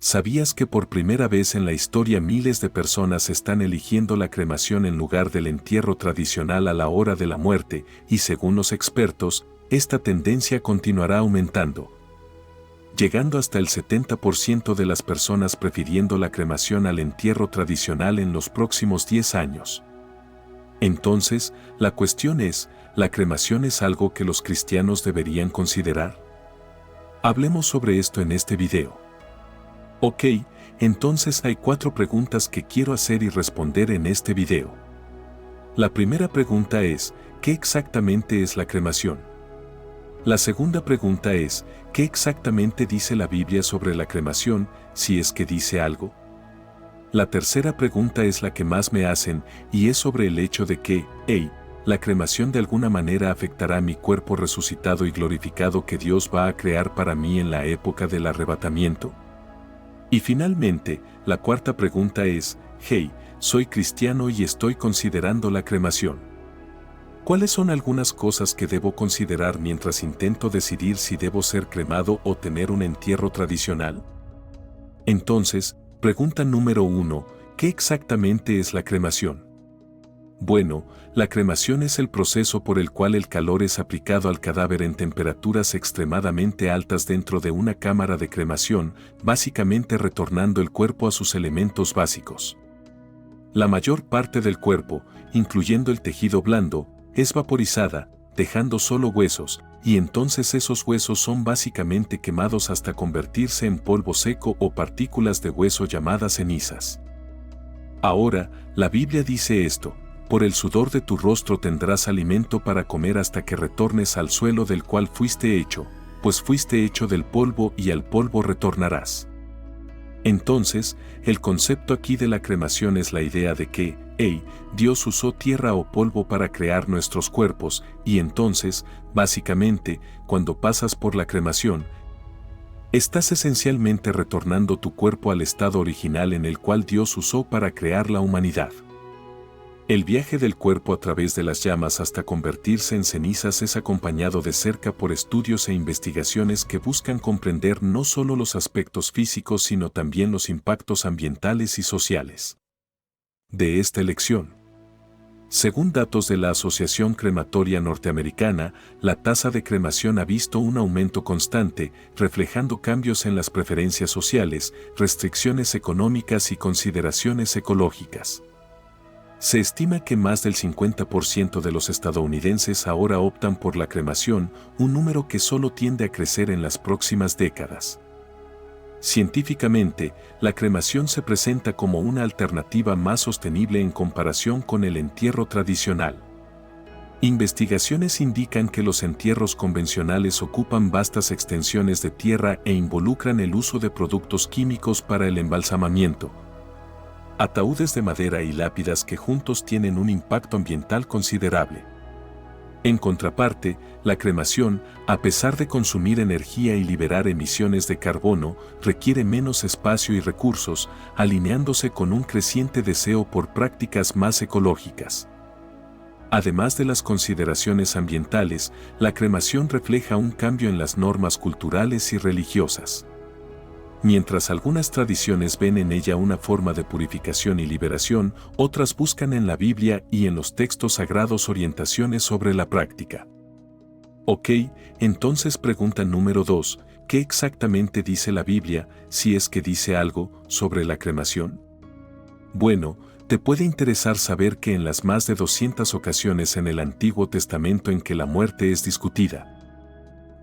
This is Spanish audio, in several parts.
¿sabías que por primera vez en la historia miles de personas están eligiendo la cremación en lugar del entierro tradicional a la hora de la muerte, y según los expertos, esta tendencia continuará aumentando, llegando hasta el 70% de las personas prefiriendo la cremación al entierro tradicional en los próximos 10 años? Entonces, la cuestión es, ¿la cremación es algo que los cristianos deberían considerar? Hablemos sobre esto en este video. Ok, entonces hay 4 preguntas que quiero hacer y responder en este video. La primera pregunta es, ¿qué exactamente es la cremación? La segunda pregunta es, ¿qué exactamente dice la Biblia sobre la cremación, si es que dice algo? La tercera pregunta es la que más me hacen, y es sobre el hecho de que, la cremación de alguna manera afectará mi cuerpo resucitado y glorificado que Dios va a crear para mí en la época del arrebatamiento. Y finalmente, la cuarta pregunta es, soy cristiano y estoy considerando la cremación. ¿Cuáles son algunas cosas que debo considerar mientras intento decidir si debo ser cremado o tener un entierro tradicional? Entonces, pregunta número 1, ¿qué exactamente es la cremación? Bueno, la cremación es el proceso por el cual el calor es aplicado al cadáver en temperaturas extremadamente altas dentro de una cámara de cremación, básicamente retornando el cuerpo a sus elementos básicos. La mayor parte del cuerpo, incluyendo el tejido blando, es vaporizada, dejando solo huesos, y entonces esos huesos son básicamente quemados hasta convertirse en polvo seco o partículas de hueso llamadas cenizas. Ahora, la Biblia dice esto: por el sudor de tu rostro tendrás alimento para comer hasta que retornes al suelo del cual fuiste hecho, pues fuiste hecho del polvo y al polvo retornarás. Entonces, el concepto aquí de la cremación es la idea de que, Dios usó tierra o polvo para crear nuestros cuerpos, y entonces, básicamente, cuando pasas por la cremación, estás esencialmente retornando tu cuerpo al estado original en el cual Dios usó para crear la humanidad. El viaje del cuerpo a través de las llamas hasta convertirse en cenizas es acompañado de cerca por estudios e investigaciones que buscan comprender no solo los aspectos físicos sino también los impactos ambientales y sociales de esta elección. Según datos de la Asociación Crematoria Norteamericana, la tasa de cremación ha visto un aumento constante, reflejando cambios en las preferencias sociales, restricciones económicas y consideraciones ecológicas. Se estima que más del 50% de los estadounidenses ahora optan por la cremación, un número que solo tiende a crecer en las próximas décadas. Científicamente, la cremación se presenta como una alternativa más sostenible en comparación con el entierro tradicional. Investigaciones indican que los entierros convencionales ocupan vastas extensiones de tierra e involucran el uso de productos químicos para el embalsamamiento, ataúdes de madera y lápidas que juntos tienen un impacto ambiental considerable. En contraparte, la cremación, a pesar de consumir energía y liberar emisiones de carbono, requiere menos espacio y recursos, alineándose con un creciente deseo por prácticas más ecológicas. Además de las consideraciones ambientales, la cremación refleja un cambio en las normas culturales y religiosas. Mientras algunas tradiciones ven en ella una forma de purificación y liberación, otras buscan en la Biblia y en los textos sagrados orientaciones sobre la práctica. Ok, entonces pregunta número 2, ¿qué exactamente dice la Biblia, si es que dice algo, sobre la cremación? Bueno, te puede interesar saber que en las más de 200 ocasiones en el Antiguo Testamento en que la muerte es discutida,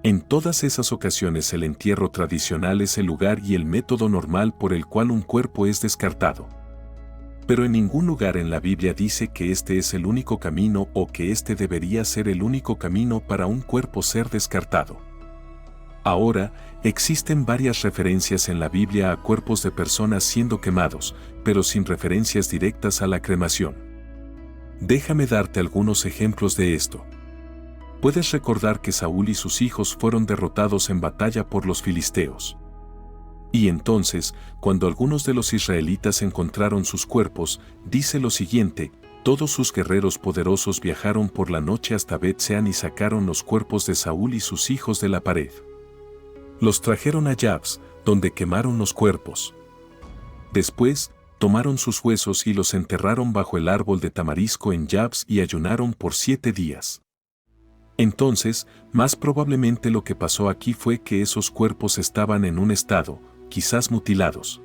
en todas esas ocasiones el entierro tradicional es el lugar y el método normal por el cual un cuerpo es descartado. Pero en ningún lugar en la Biblia dice que este es el único camino o que este debería ser el único camino para un cuerpo ser descartado. Ahora, existen varias referencias en la Biblia a cuerpos de personas siendo quemados, pero sin referencias directas a la cremación. Déjame darte algunos ejemplos de esto. Puedes recordar que Saúl y sus hijos fueron derrotados en batalla por los filisteos. Y entonces, cuando algunos de los israelitas encontraron sus cuerpos, dice lo siguiente: todos sus guerreros poderosos viajaron por la noche hasta Bet-Sean y sacaron los cuerpos de Saúl y sus hijos de la pared. Los trajeron a Jabes, donde quemaron los cuerpos. Después, tomaron sus huesos y los enterraron bajo el árbol de tamarisco en Jabes y ayunaron por 7 días. Entonces, más probablemente lo que pasó aquí fue que esos cuerpos estaban en un estado, quizás mutilados,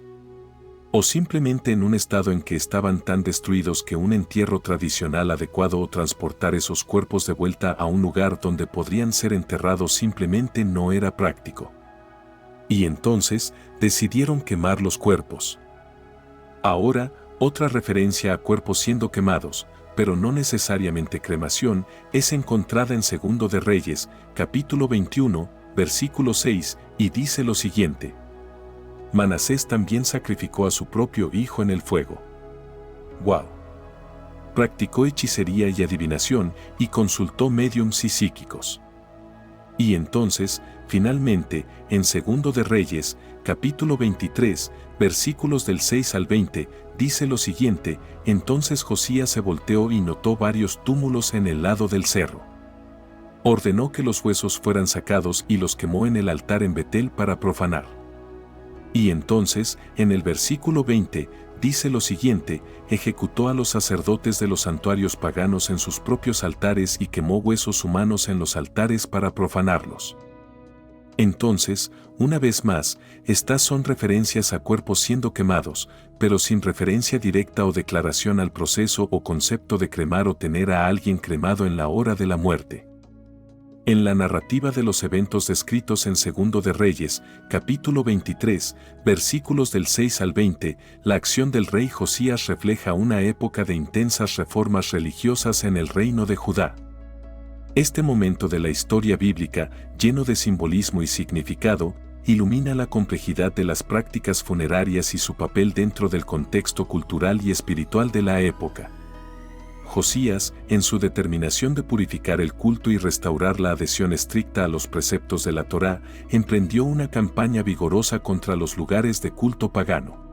o simplemente en un estado en que estaban tan destruidos que un entierro tradicional adecuado o transportar esos cuerpos de vuelta a un lugar donde podrían ser enterrados simplemente no era práctico. Y entonces, decidieron quemar los cuerpos. Ahora, otra referencia a cuerpos siendo quemados, pero no necesariamente cremación, es encontrada en 2 de Reyes, capítulo 21, versículo 6, y dice lo siguiente: Manasés también sacrificó a su propio hijo en el fuego. ¡Wow! Practicó hechicería y adivinación y consultó médiums y psíquicos. Y entonces, finalmente, en 2 de Reyes, capítulo 23, versículos del 6 al 20, dice lo siguiente: Entonces Josías se volteó y notó varios túmulos en el lado del cerro. Ordenó que los huesos fueran sacados y los quemó en el altar en Betel para profanar. Y entonces, en el versículo 20, dice lo siguiente: ejecutó a los sacerdotes de los santuarios paganos en sus propios altares y quemó huesos humanos en los altares para profanarlos. Entonces, una vez más, estas son referencias a cuerpos siendo quemados, pero sin referencia directa o declaración al proceso o concepto de cremar o tener a alguien cremado en la hora de la muerte. En la narrativa de los eventos descritos en 2 de Reyes, capítulo 23, versículos del 6 al 20, la acción del rey Josías refleja una época de intensas reformas religiosas en el reino de Judá. Este momento de la historia bíblica, lleno de simbolismo y significado, ilumina la complejidad de las prácticas funerarias y su papel dentro del contexto cultural y espiritual de la época. Josías, en su determinación de purificar el culto y restaurar la adhesión estricta a los preceptos de la Torá, emprendió una campaña vigorosa contra los lugares de culto pagano.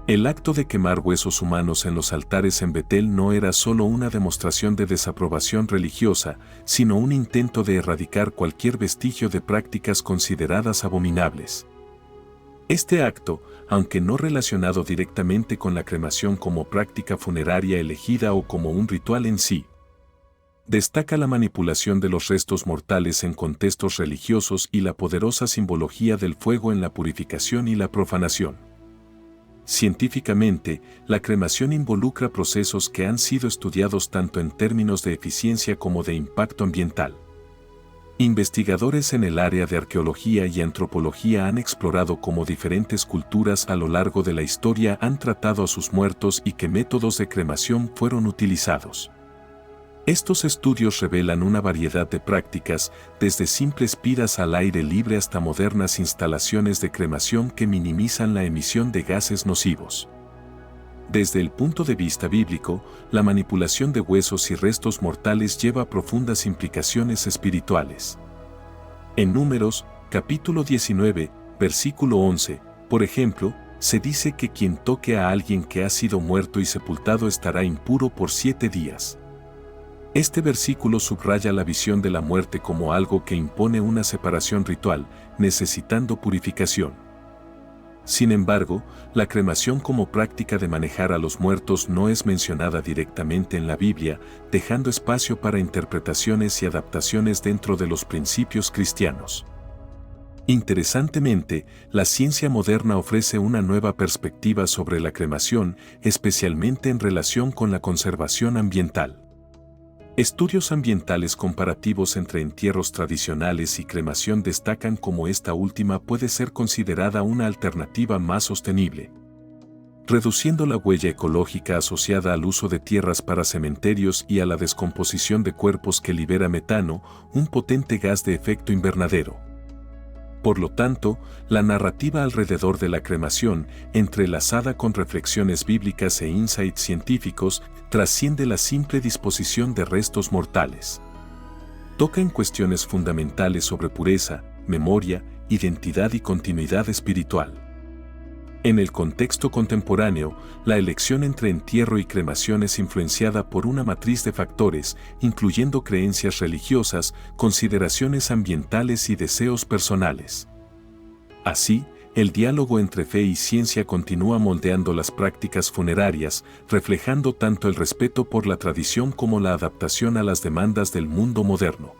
El acto de quemar huesos humanos en los altares en Betel no era solo una demostración de desaprobación religiosa, sino un intento de erradicar cualquier vestigio de prácticas consideradas abominables. Este acto, aunque no relacionado directamente con la cremación como práctica funeraria elegida o como un ritual en sí, destaca la manipulación de los restos mortales en contextos religiosos y la poderosa simbología del fuego en la purificación y la profanación. Científicamente, la cremación involucra procesos que han sido estudiados tanto en términos de eficiencia como de impacto ambiental. Investigadores en el área de arqueología y antropología han explorado cómo diferentes culturas a lo largo de la historia han tratado a sus muertos y qué métodos de cremación fueron utilizados. Estos estudios revelan una variedad de prácticas, desde simples piras al aire libre hasta modernas instalaciones de cremación que minimizan la emisión de gases nocivos. Desde el punto de vista bíblico, la manipulación de huesos y restos mortales lleva profundas implicaciones espirituales. En Números, capítulo 19, versículo 11, por ejemplo, se dice que quien toque a alguien que ha sido muerto y sepultado estará impuro por 7 días. Este versículo subraya la visión de la muerte como algo que impone una separación ritual, necesitando purificación. Sin embargo, la cremación como práctica de manejar a los muertos no es mencionada directamente en la Biblia, dejando espacio para interpretaciones y adaptaciones dentro de los principios cristianos. Interesantemente, la ciencia moderna ofrece una nueva perspectiva sobre la cremación, especialmente en relación con la conservación ambiental. Estudios ambientales comparativos entre entierros tradicionales y cremación destacan cómo esta última puede ser considerada una alternativa más sostenible, reduciendo la huella ecológica asociada al uso de tierras para cementerios y a la descomposición de cuerpos que libera metano, un potente gas de efecto invernadero. Por lo tanto, la narrativa alrededor de la cremación, entrelazada con reflexiones bíblicas e insights científicos, trasciende la simple disposición de restos mortales. Toca en cuestiones fundamentales sobre pureza, memoria, identidad y continuidad espiritual. En el contexto contemporáneo, la elección entre entierro y cremación es influenciada por una matriz de factores, incluyendo creencias religiosas, consideraciones ambientales y deseos personales. Así, el diálogo entre fe y ciencia continúa moldeando las prácticas funerarias, reflejando tanto el respeto por la tradición como la adaptación a las demandas del mundo moderno.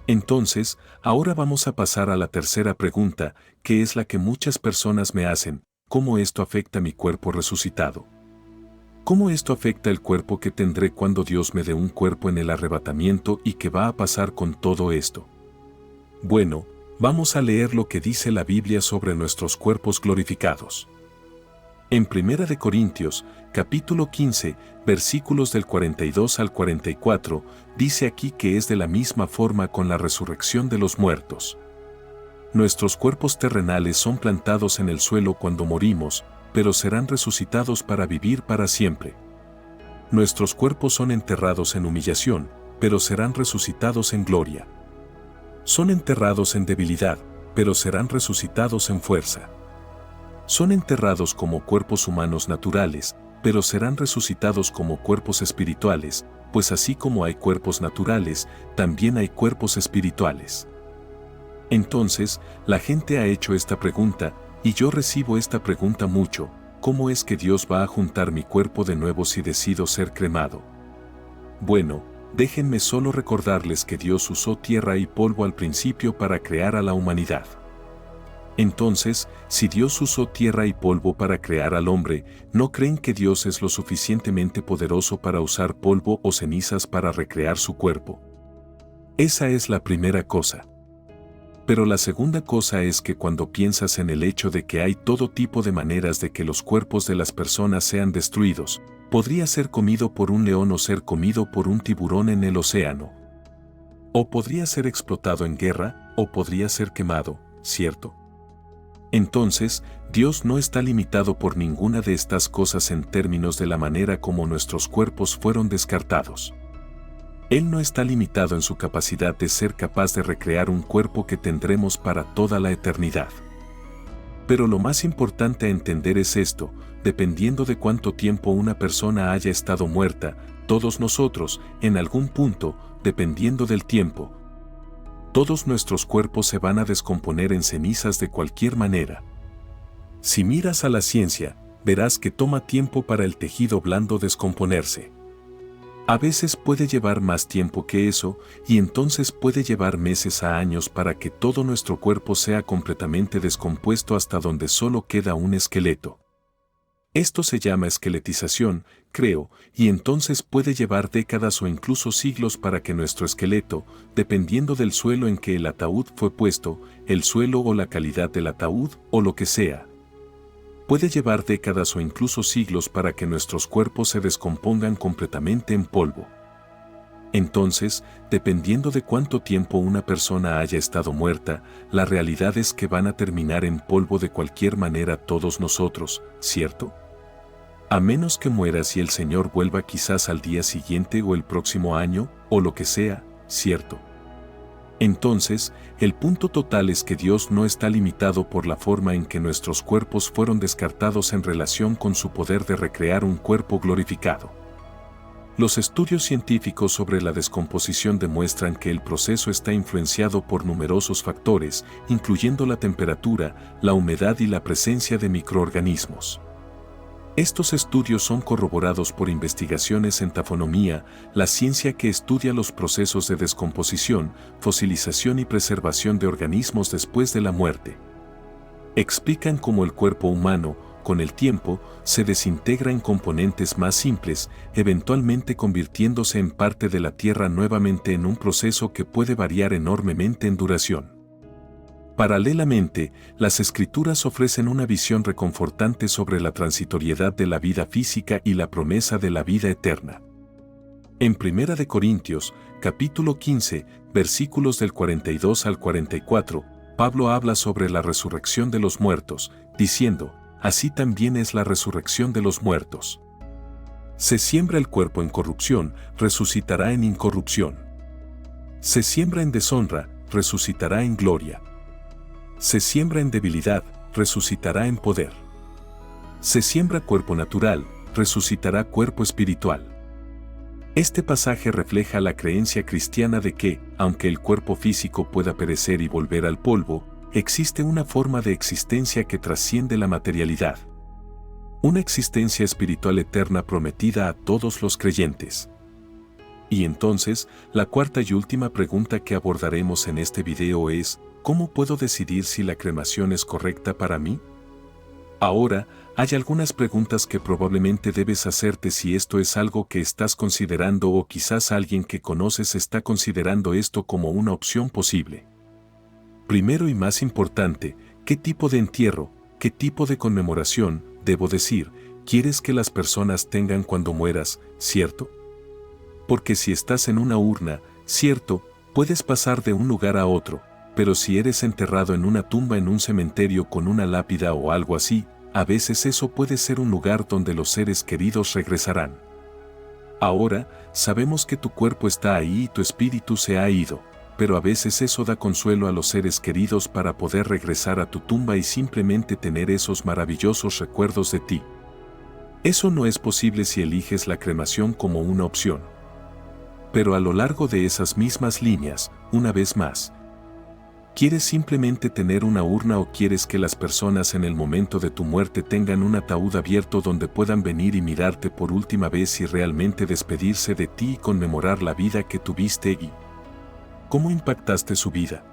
Entonces, ahora vamos a pasar a la tercera pregunta, que es la que muchas personas me hacen: ¿cómo esto afecta mi cuerpo resucitado? ¿Cómo esto afecta el cuerpo que tendré cuando Dios me dé un cuerpo en el arrebatamiento y qué va a pasar con todo esto? Bueno, vamos a leer lo que dice la Biblia sobre nuestros cuerpos glorificados. En 1 Corintios, capítulo 15, versículos del 42 al 44, dice aquí que es de la misma forma con la resurrección de los muertos. Nuestros cuerpos terrenales son plantados en el suelo cuando morimos, pero serán resucitados para vivir para siempre. Nuestros cuerpos son enterrados en humillación, pero serán resucitados en gloria. Son enterrados en debilidad, pero serán resucitados en fuerza. Son enterrados como cuerpos humanos naturales, pero serán resucitados como cuerpos espirituales, pues así como hay cuerpos naturales, también hay cuerpos espirituales. Entonces, la gente ha hecho esta pregunta, y yo recibo esta pregunta mucho: ¿cómo es que Dios va a juntar mi cuerpo de nuevo si decido ser cremado? Bueno, déjenme solo recordarles que Dios usó tierra y polvo al principio para crear a la humanidad. Entonces, si Dios usó tierra y polvo para crear al hombre, ¿no creen que Dios es lo suficientemente poderoso para usar polvo o cenizas para recrear su cuerpo? Esa es la primera cosa. Pero la segunda cosa es que cuando piensas en el hecho de que hay todo tipo de maneras de que los cuerpos de las personas sean destruidos, podría ser comido por un león o ser comido por un tiburón en el océano. O podría ser explotado en guerra, o podría ser quemado, ¿cierto? Entonces, Dios no está limitado por ninguna de estas cosas en términos de la manera como nuestros cuerpos fueron descartados. Él no está limitado en su capacidad de ser capaz de recrear un cuerpo que tendremos para toda la eternidad. Pero lo más importante a entender es esto: dependiendo de cuánto tiempo una persona haya estado muerta, todos nosotros, en algún punto, dependiendo del tiempo, todos nuestros cuerpos se van a descomponer en cenizas de cualquier manera. Si miras a la ciencia, verás que toma tiempo para el tejido blando descomponerse. A veces puede llevar más tiempo que eso, y entonces puede llevar meses a años para que todo nuestro cuerpo sea completamente descompuesto hasta donde solo queda un esqueleto. Esto se llama esqueletización, creo, y entonces puede llevar décadas o incluso siglos para que nuestro esqueleto, dependiendo del suelo en que el ataúd fue puesto, el suelo o la calidad del ataúd o lo que sea, puede llevar décadas o incluso siglos para que nuestros cuerpos se descompongan completamente en polvo. Entonces, dependiendo de cuánto tiempo una persona haya estado muerta, la realidad es que van a terminar en polvo de cualquier manera todos nosotros, ¿cierto? A menos que mueras y el Señor vuelva quizás al día siguiente o el próximo año, o lo que sea, ¿cierto? Entonces, el punto total es que Dios no está limitado por la forma en que nuestros cuerpos fueron descartados en relación con su poder de recrear un cuerpo glorificado. Los estudios científicos sobre la descomposición demuestran que el proceso está influenciado por numerosos factores, incluyendo la temperatura, la humedad y la presencia de microorganismos. Estos estudios son corroborados por investigaciones en tafonomía, la ciencia que estudia los procesos de descomposición, fosilización y preservación de organismos después de la muerte. Explican cómo el cuerpo humano, con el tiempo, se desintegra en componentes más simples, eventualmente convirtiéndose en parte de la Tierra nuevamente en un proceso que puede variar enormemente en duración. Paralelamente, las Escrituras ofrecen una visión reconfortante sobre la transitoriedad de la vida física y la promesa de la vida eterna. En 1 Corintios, capítulo 15, versículos del 42 al 44, Pablo habla sobre la resurrección de los muertos, diciendo: así también es la resurrección de los muertos. Se siembra el cuerpo en corrupción, resucitará en incorrupción. Se siembra en deshonra, resucitará en gloria. Se siembra en debilidad, resucitará en poder. Se siembra cuerpo natural, resucitará cuerpo espiritual. Este pasaje refleja la creencia cristiana de que, aunque el cuerpo físico pueda perecer y volver al polvo, existe una forma de existencia que trasciende la materialidad. Una existencia espiritual eterna prometida a todos los creyentes. Y entonces, la cuarta y última pregunta que abordaremos en este video es, ¿cómo puedo decidir si la cremación es correcta para mí? Ahora, hay algunas preguntas que probablemente debes hacerte si esto es algo que estás considerando o quizás alguien que conoces está considerando esto como una opción posible. Primero y más importante, ¿qué tipo de entierro, qué tipo de conmemoración, debo decir, quieres que las personas tengan cuando mueras, cierto? Porque si estás en una urna, cierto, puedes pasar de un lugar a otro, pero si eres enterrado en una tumba en un cementerio con una lápida o algo así, a veces eso puede ser un lugar donde los seres queridos regresarán. Ahora, sabemos que tu cuerpo está ahí y tu espíritu se ha ido, pero a veces eso da consuelo a los seres queridos para poder regresar a tu tumba y simplemente tener esos maravillosos recuerdos de ti. Eso no es posible si eliges la cremación como una opción. Pero a lo largo de esas mismas líneas, una vez más, ¿quieres simplemente tener una urna o quieres que las personas en el momento de tu muerte tengan un ataúd abierto donde puedan venir y mirarte por última vez y realmente despedirse de ti y conmemorar la vida que tuviste y cómo impactaste su vida?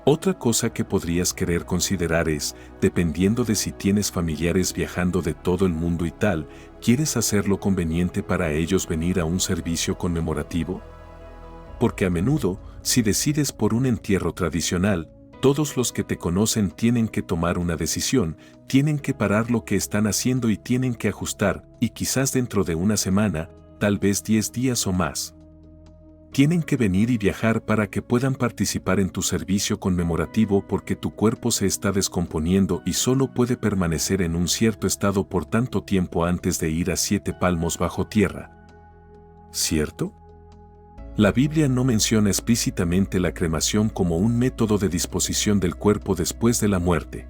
Otra cosa que podrías querer considerar es, dependiendo de si tienes familiares viajando de todo el mundo y tal, ¿quieres hacerlo conveniente para ellos venir a un servicio conmemorativo? Porque a menudo, si decides por un entierro tradicional, todos los que te conocen tienen que tomar una decisión, tienen que parar lo que están haciendo y tienen que ajustar, y quizás dentro de una semana, tal vez 10 días o más. Tienen que venir y viajar para que puedan participar en tu servicio conmemorativo porque tu cuerpo se está descomponiendo y solo puede permanecer en un cierto estado por tanto tiempo antes de ir a 7 palmos bajo tierra. ¿Cierto? La Biblia no menciona explícitamente la cremación como un método de disposición del cuerpo después de la muerte.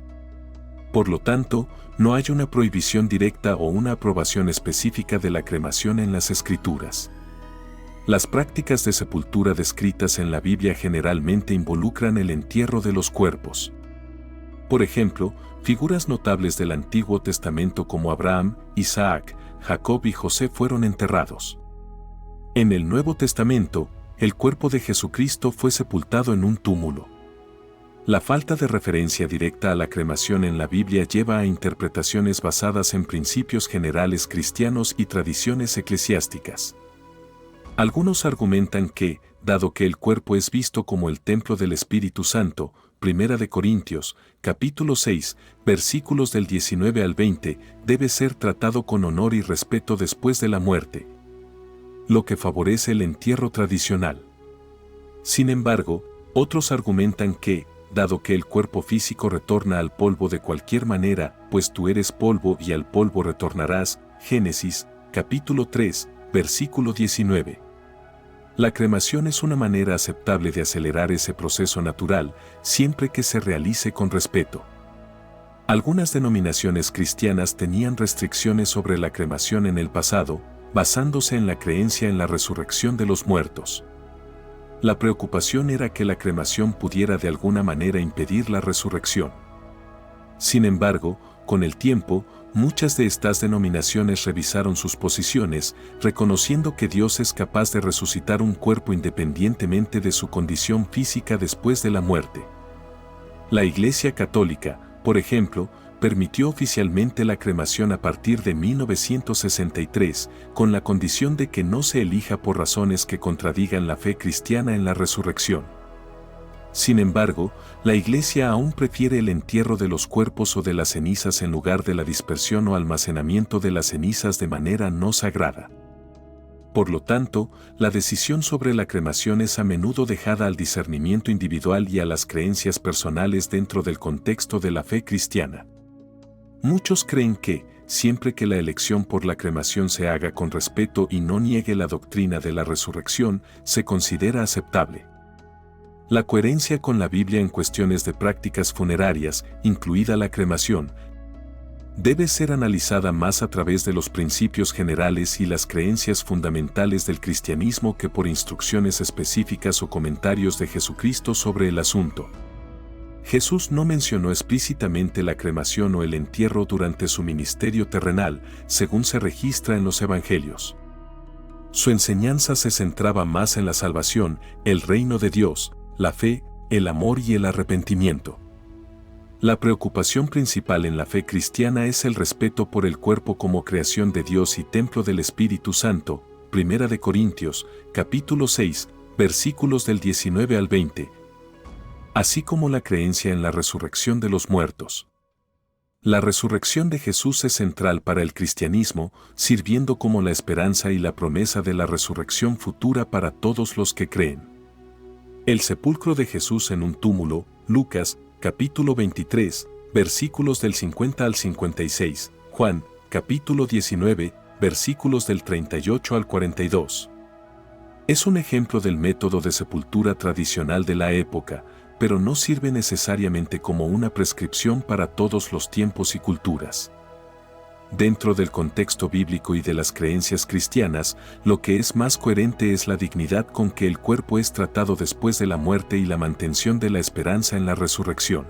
Por lo tanto, no hay una prohibición directa o una aprobación específica de la cremación en las Escrituras. Las prácticas de sepultura descritas en la Biblia generalmente involucran el entierro de los cuerpos. Por ejemplo, figuras notables del Antiguo Testamento como Abraham, Isaac, Jacob y José fueron enterrados. En el Nuevo Testamento, el cuerpo de Jesucristo fue sepultado en un túmulo. La falta de referencia directa a la cremación en la Biblia lleva a interpretaciones basadas en principios generales cristianos y tradiciones eclesiásticas. Algunos argumentan que, dado que el cuerpo es visto como el templo del Espíritu Santo, 1 Corintios, capítulo 6, versículos del 19 al 20, debe ser tratado con honor y respeto después de la muerte, lo que favorece el entierro tradicional. Sin embargo, otros argumentan que, dado que el cuerpo físico retorna al polvo de cualquier manera, pues tú eres polvo y al polvo retornarás, Génesis, capítulo 3, versículo 19. La cremación es una manera aceptable de acelerar ese proceso natural, siempre que se realice con respeto. Algunas denominaciones cristianas tenían restricciones sobre la cremación en el pasado, basándose en la creencia en la resurrección de los muertos. La preocupación era que la cremación pudiera de alguna manera impedir la resurrección. Sin embargo, con el tiempo, muchas de estas denominaciones revisaron sus posiciones, reconociendo que Dios es capaz de resucitar un cuerpo independientemente de su condición física después de la muerte. La Iglesia Católica, por ejemplo, permitió oficialmente la cremación a partir de 1963, con la condición de que no se elija por razones que contradigan la fe cristiana en la resurrección. Sin embargo, la Iglesia aún prefiere el entierro de los cuerpos o de las cenizas en lugar de la dispersión o almacenamiento de las cenizas de manera no sagrada. Por lo tanto, la decisión sobre la cremación es a menudo dejada al discernimiento individual y a las creencias personales dentro del contexto de la fe cristiana. Muchos creen que, siempre que la elección por la cremación se haga con respeto y no niegue la doctrina de la resurrección, se considera aceptable. La coherencia con la Biblia en cuestiones de prácticas funerarias, incluida la cremación, debe ser analizada más a través de los principios generales y las creencias fundamentales del cristianismo que por instrucciones específicas o comentarios de Jesucristo sobre el asunto. Jesús no mencionó explícitamente la cremación o el entierro durante su ministerio terrenal, según se registra en los Evangelios. Su enseñanza se centraba más en la salvación, el reino de Dios, la fe, el amor y el arrepentimiento. La preocupación principal en la fe cristiana es el respeto por el cuerpo como creación de Dios y templo del Espíritu Santo. 1 Corintios, capítulo 6, versículos del 19 al 20. Así como la creencia en la resurrección de los muertos. La resurrección de Jesús es central para el cristianismo, sirviendo como la esperanza y la promesa de la resurrección futura para todos los que creen. El sepulcro de Jesús en un túmulo, Lucas, capítulo 23, versículos del 50 al 56, Juan, capítulo 19, versículos del 38 al 42. Es un ejemplo del método de sepultura tradicional de la época, pero no sirve necesariamente como una prescripción para todos los tiempos y culturas. Dentro del contexto bíblico y de las creencias cristianas, lo que es más coherente es la dignidad con que el cuerpo es tratado después de la muerte y la mantención de la esperanza en la resurrección.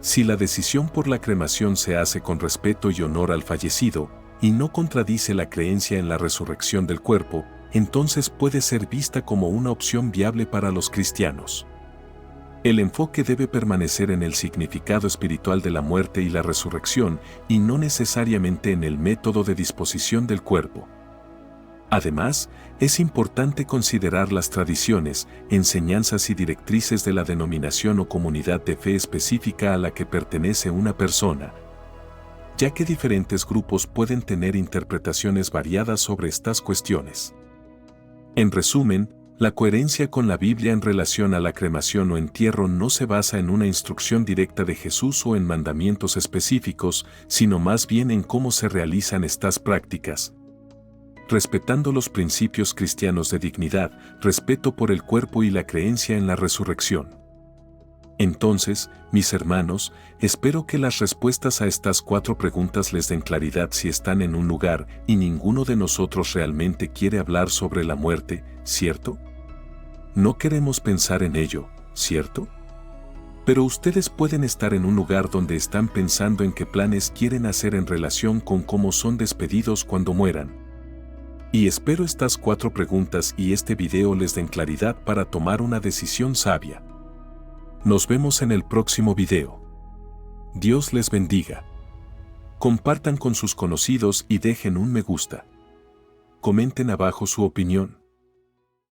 Si la decisión por la cremación se hace con respeto y honor al fallecido, y no contradice la creencia en la resurrección del cuerpo, entonces puede ser vista como una opción viable para los cristianos. El enfoque debe permanecer en el significado espiritual de la muerte y la resurrección, y no necesariamente en el método de disposición del cuerpo. Además, es importante considerar las tradiciones, enseñanzas y directrices de la denominación o comunidad de fe específica a la que pertenece una persona, ya que diferentes grupos pueden tener interpretaciones variadas sobre estas cuestiones. En resumen, la coherencia con la Biblia en relación a la cremación o entierro no se basa en una instrucción directa de Jesús o en mandamientos específicos, sino más bien en cómo se realizan estas prácticas. Respetando los principios cristianos de dignidad, respeto por el cuerpo y la creencia en la resurrección. Entonces, mis hermanos, espero que las respuestas a estas 4 preguntas les den claridad si están en un lugar y ninguno de nosotros realmente quiere hablar sobre la muerte, ¿cierto? No queremos pensar en ello, ¿cierto? Pero ustedes pueden estar en un lugar donde están pensando en qué planes quieren hacer en relación con cómo son despedidos cuando mueran. Y espero estas 4 preguntas y este video les den claridad para tomar una decisión sabia. Nos vemos en el próximo video. Dios les bendiga. Compartan con sus conocidos y dejen un me gusta. Comenten abajo su opinión.